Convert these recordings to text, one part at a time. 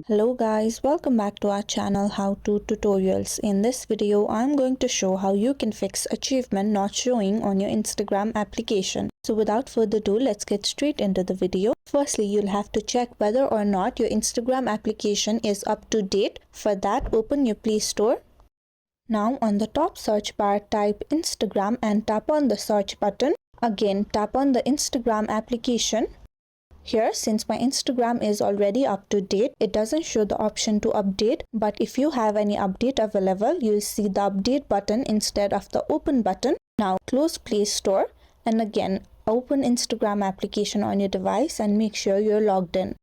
Hello guys, welcome back to our channel How To Tutorials. In this video, I'm going to show how you can fix achievement not showing on your Instagram application. So without further ado, let's get straight into the video. Firstly, you'll have to check whether or not your Instagram application is up to date. For that, open your Play Store. Now on the top search bar, type Instagram and tap on the search button. Again, tap on the Instagram application. Here, since my Instagram is already up to date, it doesn't show the option to update, but if you have any update available, you'll see the update button instead of the open button. Now close Play Store and again open Instagram application on your device and make sure you're logged in.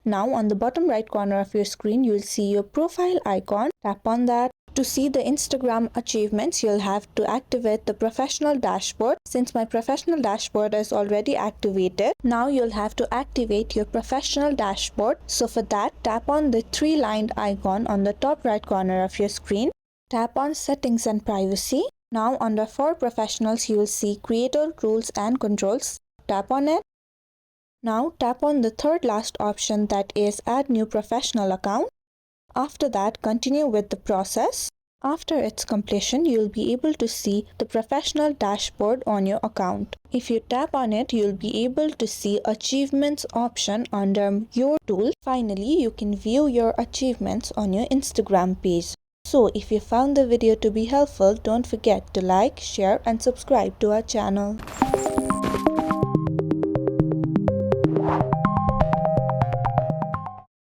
Now on the bottom right corner of your screen, you'll see your profile icon. Tap on that. To see the Instagram achievements, you'll have to activate the professional dashboard. Since my professional dashboard is already activated, now you'll have to activate your professional dashboard. So for that, tap on the three-lined icon on the top right corner of your screen. Tap on Settings and Privacy. Now under For Professionals, you will see Creator Rules and Controls. Tap on it. Now tap on the third last option, that is Add New Professional Account. After that, continue with the process. After its completion, you'll be able to see the professional dashboard on your account. If you tap on it, you'll be able to see achievements option under your tool. Finally, you can view your achievements on your Instagram page. So if you found the video to be helpful, don't forget to like, share and subscribe to our channel.